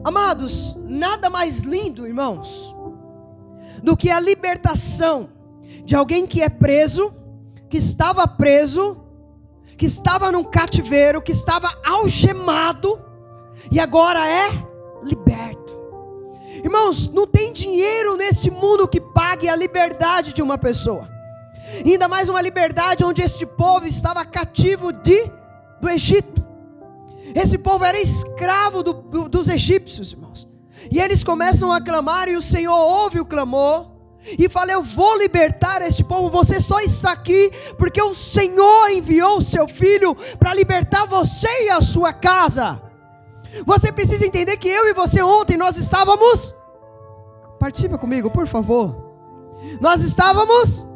Amados, nada mais lindo, irmãos, do que a libertação de alguém que é preso, que estava num cativeiro, que estava algemado e agora é liberto. Irmãos, não tem dinheiro neste mundo que pague a liberdade de uma pessoa. Ainda mais uma liberdade onde este povo estava cativo do Egito. Esse povo era escravo dos egípcios, irmãos. E eles começam a clamar e o Senhor ouve o clamor e fala: eu vou libertar este povo. Você só está aqui porque o Senhor enviou o seu filho para libertar você e a sua casa. Você precisa entender que eu e você ontem nós estávamos, participa comigo por favor, nós estávamos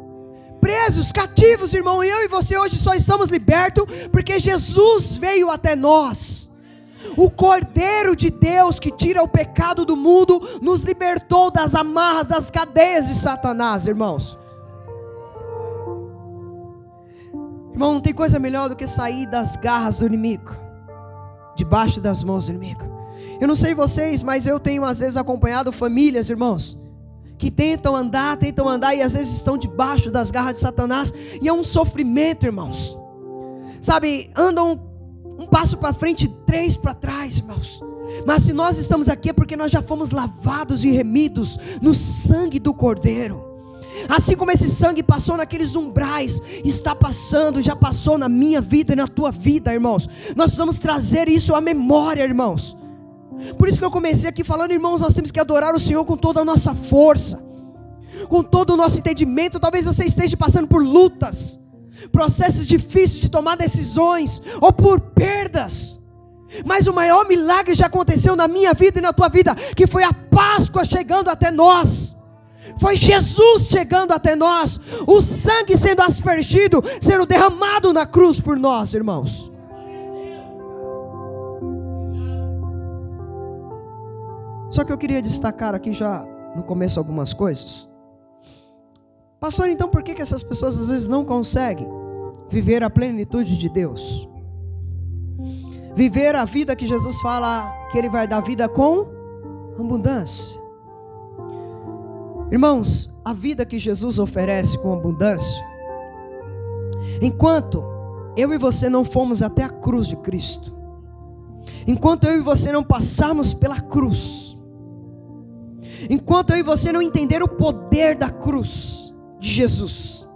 presos, cativos, irmão. E eu e você hoje só estamos libertos porque Jesus veio até nós. O Cordeiro de Deus que tira o pecado do mundo nos libertou das amarras, das cadeias de Satanás, irmãos. Irmão, não tem coisa melhor do que sair das garras do inimigo, debaixo das mãos do inimigo. Eu não sei vocês, mas eu tenho às vezes acompanhado famílias, irmãos, que tentam andar e às vezes estão debaixo das garras de Satanás, e é um sofrimento, irmãos. Sabe, andam um passo para frente, 3 para trás, irmãos. Mas se nós estamos aqui é porque nós já fomos lavados e remidos no sangue do Cordeiro. Assim como esse sangue passou naqueles umbrais, está passando, já passou na minha vida e na tua vida, irmãos. Nós precisamos trazer isso à memória, irmãos. Por isso que eu comecei aqui falando, irmãos, nós temos que adorar o Senhor com toda a nossa força, com todo o nosso entendimento. Talvez você esteja passando por lutas, processos difíceis de tomar decisões, ou por perdas. Mas o maior milagre já aconteceu na minha vida e na tua vida, que foi a Páscoa chegando até nós. Foi Jesus chegando até nós, o sangue sendo aspergido, sendo derramado na cruz por nós, irmãos. Só que eu queria destacar aqui já no começo algumas coisas. Pastor, então por que essas pessoas às vezes não conseguem viver a plenitude de Deus? Viver a vida que Jesus fala que Ele vai dar vida com abundância. Irmãos, a vida que Jesus oferece com abundância, enquanto eu e você não fomos até a cruz de Cristo, enquanto eu e você não passarmos pela cruz, enquanto eu e você não entender o poder da cruz de Jesus,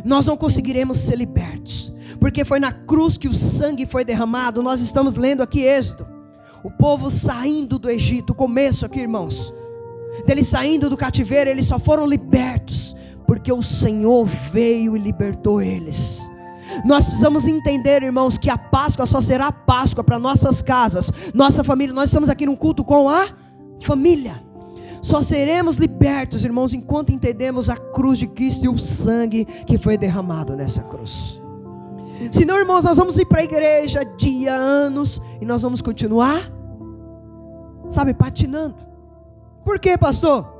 nós não conseguiremos ser libertos, porque foi na cruz que o sangue foi derramado. Nós estamos lendo aqui Êxodo, o povo saindo do Egito, o começo aqui, irmãos, deles saindo do cativeiro. Eles só foram libertos porque o Senhor veio e libertou eles. Nós precisamos entender, irmãos, que a Páscoa só será Páscoa para nossas casas, nossa família. Nós estamos aqui num culto com a família. Só seremos libertos, irmãos, enquanto entendemos a cruz de Cristo e o sangue que foi derramado nessa cruz. Senão, irmãos, nós vamos ir para a igreja dia, anos, e nós vamos continuar, sabe, patinando. Por quê, pastor?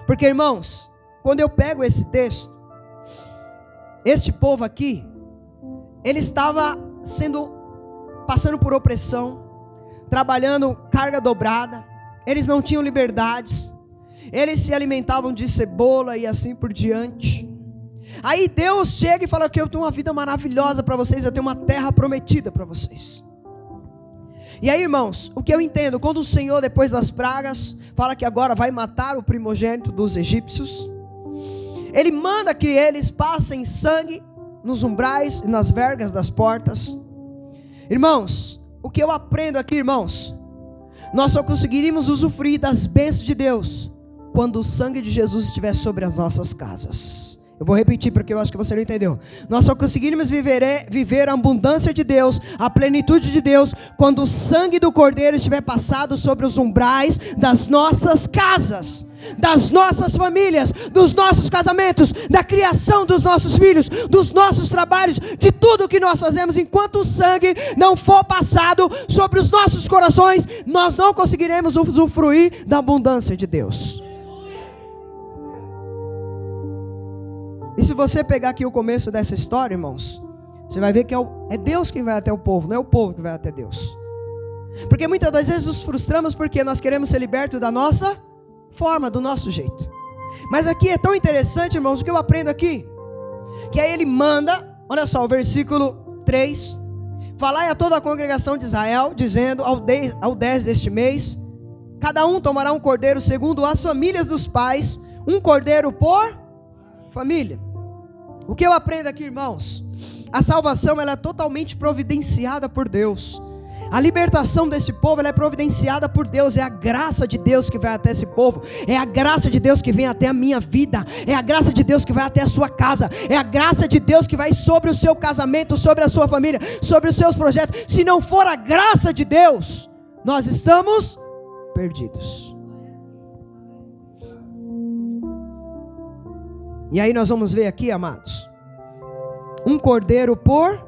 Porque, irmãos, quando eu pego esse texto, este povo aqui, ele estava passando por opressão, trabalhando carga dobrada. Eles não tinham liberdades, eles se alimentavam de cebola e assim por diante. Aí Deus chega e fala que eu tenho uma vida maravilhosa para vocês, eu tenho uma terra prometida para vocês. E aí, irmãos, o que eu entendo, quando o Senhor, depois das pragas, fala que agora vai matar o primogênito dos egípcios, Ele manda que eles passem sangue nos umbrais e nas vergas das portas. Irmãos, o que eu aprendo aqui, irmãos, nós só conseguiríamos usufruir das bênçãos de Deus quando o sangue de Jesus estiver sobre as nossas casas. Eu vou repetir porque eu acho que você não entendeu. Nós só conseguiríamos viver a abundância de Deus, a plenitude de Deus, quando o sangue do Cordeiro estiver passado sobre os umbrais das nossas casas, das nossas famílias, dos nossos casamentos, da criação dos nossos filhos, dos nossos trabalhos, de tudo que nós fazemos. Enquanto o sangue não for passado sobre os nossos corações, nós não conseguiremos usufruir da abundância de Deus. E se você pegar aqui o começo dessa história, irmãos, você vai ver que é Deus quem vai até o povo, não é o povo que vai até Deus. Porque muitas das vezes nos frustramos porque nós queremos ser libertos da nossa forma, do nosso jeito. Mas aqui é tão interessante, irmãos, o que eu aprendo aqui, que aí ele manda, olha só, o versículo 3, falai a toda a congregação de Israel, dizendo, ao 10 deste mês, cada um tomará um cordeiro segundo as famílias dos pais, um cordeiro por família. O que eu aprendo aqui, irmãos? A salvação, ela é totalmente providenciada por Deus. A libertação desse povo, ela é providenciada por Deus. É a graça de Deus que vai até esse povo. É a graça de Deus que vem até a minha vida. É a graça de Deus que vai até a sua casa. É a graça de Deus que vai sobre o seu casamento, sobre a sua família, sobre os seus projetos. Se não for a graça de Deus, nós estamos perdidos. E aí nós vamos ver aqui, amados, um cordeiro por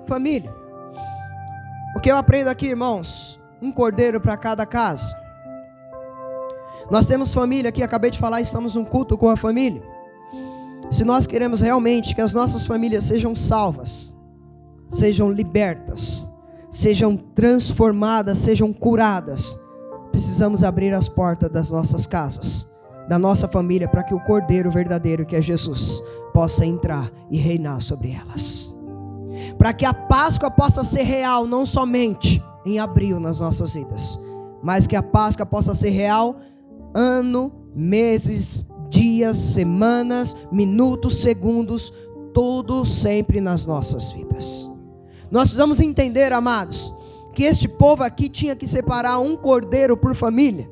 família. O que eu aprendo aqui, irmãos? Um cordeiro para cada casa. Nós temos família aqui, acabei de falar, estamos num culto com a família. Se nós queremos realmente que as nossas famílias sejam salvas, sejam libertas, sejam transformadas, sejam curadas, precisamos abrir as portas das nossas casas, da nossa família, para que o cordeiro verdadeiro, que é Jesus, possa entrar e reinar sobre elas. Para que a Páscoa possa ser real, não somente em abril nas nossas vidas, mas que a Páscoa possa ser real ano, meses, dias, semanas, minutos, segundos, tudo sempre nas nossas vidas. Nós precisamos entender, amados, que este povo aqui tinha que separar um cordeiro por família.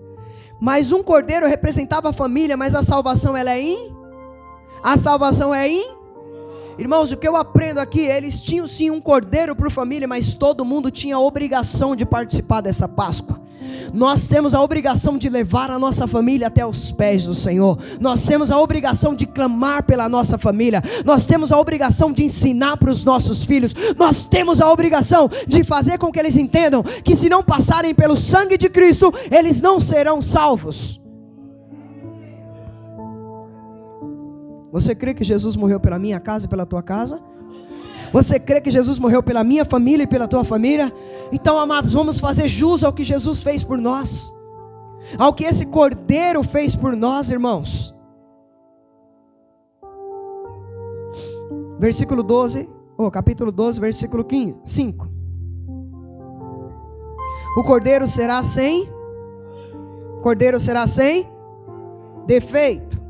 Mas um cordeiro representava a família, mas a salvação ela é em? A salvação é em? Irmãos, o que eu aprendo aqui, eles tinham sim um cordeiro por família, mas todo mundo tinha a obrigação de participar dessa Páscoa. Nós temos a obrigação de levar a nossa família até os pés do Senhor. Nós temos a obrigação de clamar pela nossa família. Nós temos a obrigação de ensinar para os nossos filhos. Nós temos a obrigação de fazer com que eles entendam que se não passarem pelo sangue de Cristo, eles não serão salvos. Você crê que Jesus morreu pela minha casa e pela tua casa? Você crê que Jesus morreu pela minha família e pela tua família? Então, amados, vamos fazer jus ao que Jesus fez por nós, ao que esse cordeiro fez por nós, irmãos. Versículo 12, capítulo 12, versículo 5. O cordeiro será sem defeito.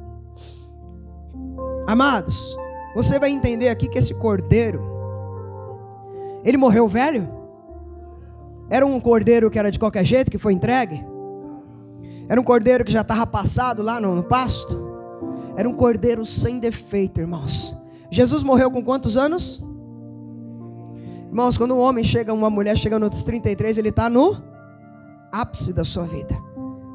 Amados, você vai entender aqui que esse cordeiro, ele morreu velho? Era um cordeiro que era de qualquer jeito, que foi entregue? Era um cordeiro que já estava passado lá no pasto? Era um cordeiro sem defeito, irmãos. Jesus morreu com quantos anos? Irmãos, quando uma mulher chega nos 33, ele está no ápice da sua vida.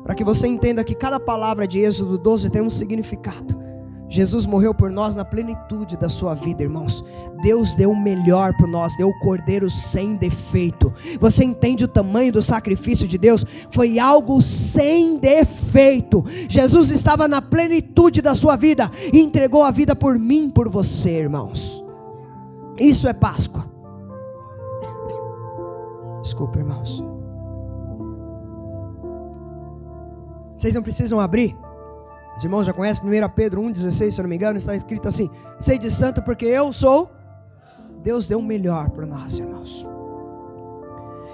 Para que você entenda que cada palavra de Êxodo 12 tem um significado. Jesus morreu por nós na plenitude da sua vida, irmãos. Deus deu o melhor por nós, deu o cordeiro sem defeito. Você entende o tamanho do sacrifício de Deus? Foi algo sem defeito. Jesus estava na plenitude da sua vida e entregou a vida por mim, por você, irmãos. Isso é Páscoa. Desculpa, irmãos. Vocês não precisam abrir. Os irmãos já conhecem 1 Pedro 1,16, se eu não me engano, está escrito assim: sede santo porque eu sou. Deus deu o melhor para nós, irmãos.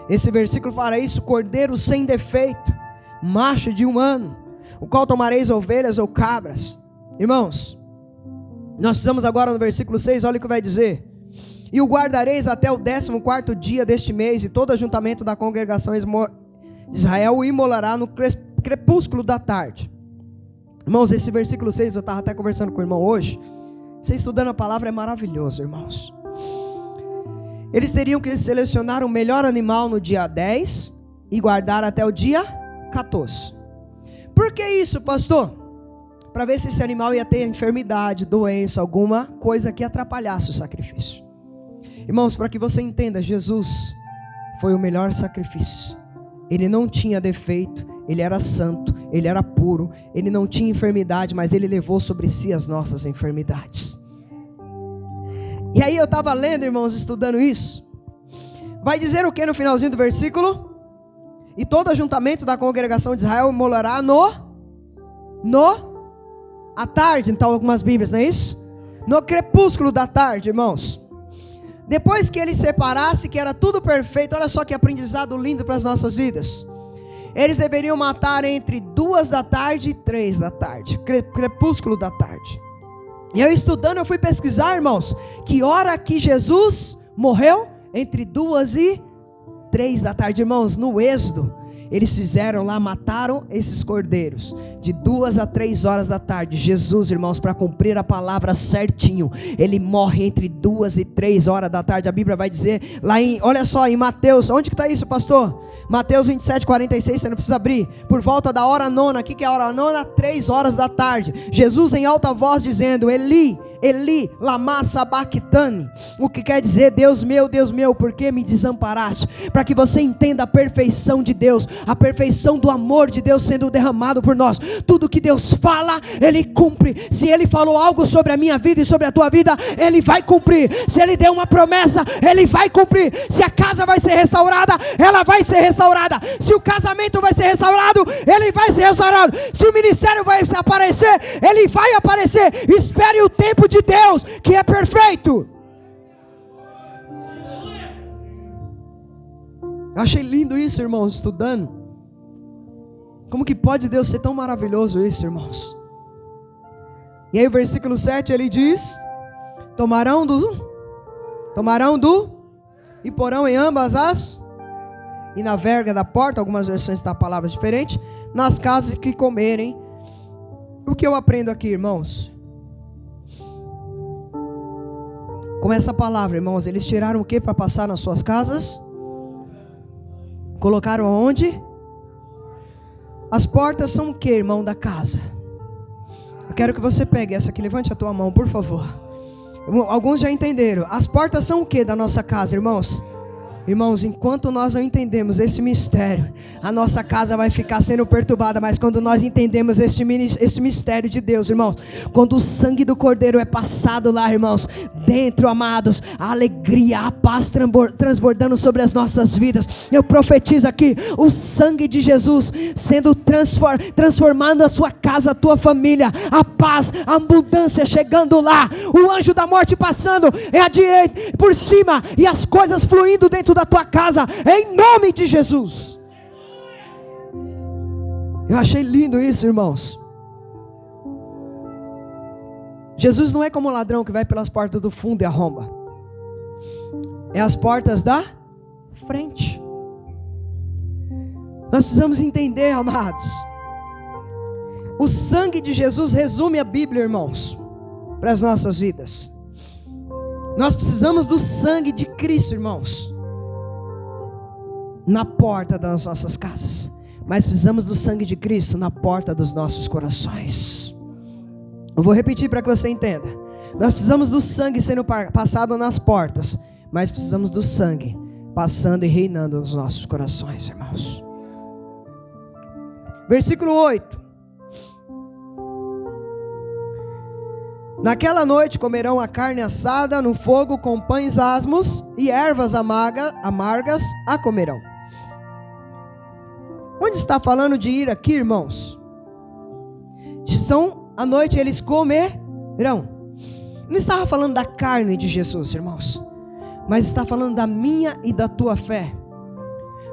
Esse versículo fala isso: cordeiro sem defeito, macho de 1 ano, o qual tomareis ovelhas ou cabras. Irmãos, nós precisamos agora no versículo 6, olha o que vai dizer: e o guardareis até o 14º dia deste mês, e todo ajuntamento da congregação de Israel o imolará no crepúsculo da tarde. Irmãos, esse versículo 6, eu estava até conversando com o irmão hoje. Você estudando a palavra é maravilhoso, irmãos. Eles teriam que selecionar o melhor animal no dia 10 e guardar até o dia 14. Por que isso, pastor? Para ver se esse animal ia ter enfermidade, doença, alguma coisa que atrapalhasse o sacrifício. Irmãos, para que você entenda, Jesus foi o melhor sacrifício. Ele não tinha defeito, ele era santo, ele era puro, ele não tinha enfermidade, mas ele levou sobre si as nossas enfermidades. E aí eu estava lendo, irmãos, estudando isso. vai dizer o que no finalzinho do versículo? E todo ajuntamento da congregação de Israel morará à tarde, então algumas bíblias, não é isso? No crepúsculo da tarde, irmãos. Depois que ele separasse, que era tudo perfeito, olha só que aprendizado lindo para as nossas vidas. Eles deveriam matar entre 2 da tarde e 3 da tarde, crepúsculo da tarde. E eu estudando, eu fui pesquisar, irmãos, que hora que Jesus morreu? Entre 2 e 3 da tarde, irmãos. No Êxodo, eles fizeram lá, mataram esses cordeiros, de 2 a 3 horas da tarde. Jesus, irmãos, para cumprir a palavra certinho, ele morre entre 2 e 3 horas da tarde. A Bíblia vai dizer, lá olha só, em Mateus, onde que está isso, pastor? Mateus 27, 46, você não precisa abrir. Por volta da hora nona, o que é a hora nona? 3 horas da tarde. Jesus em alta voz dizendo, Eli, Eli, lama sabachthani. O que quer dizer, Deus meu, por que me desamparaste? Para que você entenda a perfeição de Deus, a perfeição do amor de Deus sendo derramado por nós. Tudo que Deus fala, Ele cumpre. Se Ele falou algo sobre a minha vida e sobre a tua vida, Ele vai cumprir. Se Ele deu uma promessa, Ele vai cumprir. Se a casa vai ser restaurada, ela vai ser restaurada. Se o casamento vai ser restaurado, ele vai ser restaurado. Se o ministério vai aparecer, ele vai aparecer. Espere o tempo de Deus, que é perfeito. Eu achei lindo isso, irmãos, estudando. Como que pode Deus ser tão maravilhoso isso, irmãos? E aí o versículo 7 ele diz: tomarão do e porão em ambas as, e na verga da porta, algumas versões está palavras diferentes, nas casas que comerem. O que eu aprendo aqui, irmãos? Com essa palavra, irmãos, eles tiraram o que para passar nas suas casas? Colocaram aonde? As portas são o que, irmão, da casa? Eu quero que você pegue essa aqui, levante a tua mão, por favor. Alguns já entenderam. As portas são o que da nossa casa, irmãos? Irmãos, enquanto nós não entendemos esse mistério, a nossa casa vai ficar sendo perturbada. Mas quando nós entendemos esse mistério de Deus, irmãos, quando o sangue do Cordeiro é passado lá, irmãos, dentro, amados, a alegria, a paz transbordando sobre as nossas vidas. Eu profetizo aqui, o sangue de Jesus sendo transformando a sua casa, a tua família, a paz, a abundância chegando lá, o anjo da morte passando à direita, por cima, e as coisas fluindo dentro da tua casa, em nome de Jesus. Eu achei lindo isso, irmãos. Jesus não é como um ladrão que vai pelas portas do fundo e arromba. É as portas da frente. Nós precisamos entender, amados. O sangue de Jesus resume a Bíblia, irmãos, para as nossas vidas. Nós precisamos do sangue de Cristo, irmãos, na porta das nossas casas, mas precisamos do sangue de Cristo na porta dos nossos corações. Eu vou repetir para que você entenda. Nós precisamos do sangue sendo passado nas portas, mas precisamos do sangue passando e reinando nos nossos corações, irmãos. Versículo 8. Naquela noite comerão a carne assada no fogo com pães asmos e ervas amargas a comerão. Onde está falando de ir aqui, irmãos? À noite eles comerão. Não estava falando da carne de Jesus, irmãos, mas está falando da minha e da tua fé.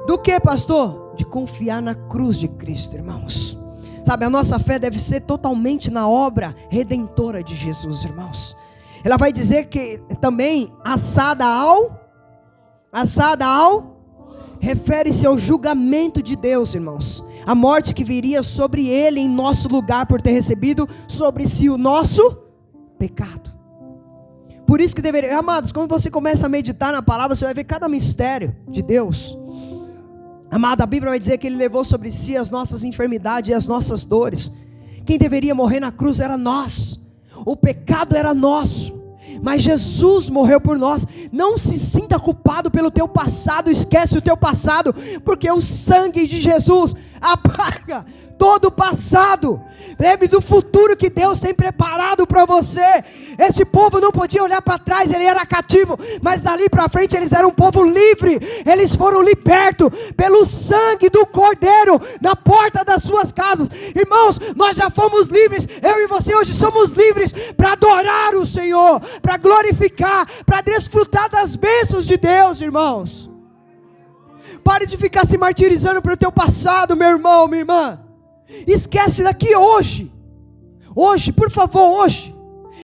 Do que, pastor? De confiar na cruz de Cristo, irmãos. Sabe, a nossa fé deve ser totalmente na obra redentora de Jesus, irmãos. Ela vai dizer que também assada ao, refere-se ao julgamento de Deus, irmãos. A morte que viria sobre ele em nosso lugar, por ter recebido sobre si o nosso pecado. Por isso que deveria, amados, quando você começa a meditar na palavra, você vai ver cada mistério de Deus. Amado, a Bíblia vai dizer que ele levou sobre si as nossas enfermidades e as nossas dores. Quem deveria morrer na cruz era nós. O pecado era nosso, mas Jesus morreu por nós. Não se sinta culpado pelo teu passado, esquece o teu passado, porque o sangue de Jesus Apaga todo o passado. Lembre do futuro que Deus tem preparado para você. Esse povo não podia olhar para trás, ele era cativo, mas dali para frente eles eram um povo livre. Eles foram libertos pelo sangue do Cordeiro na porta das suas casas. Irmãos, nós já fomos livres. Eu e você hoje somos livres para adorar o Senhor, para glorificar, para desfrutar das bênçãos de Deus, irmãos. Pare de ficar se martirizando pelo teu passado, meu irmão, minha irmã. Esquece daqui hoje. Hoje, por favor, hoje.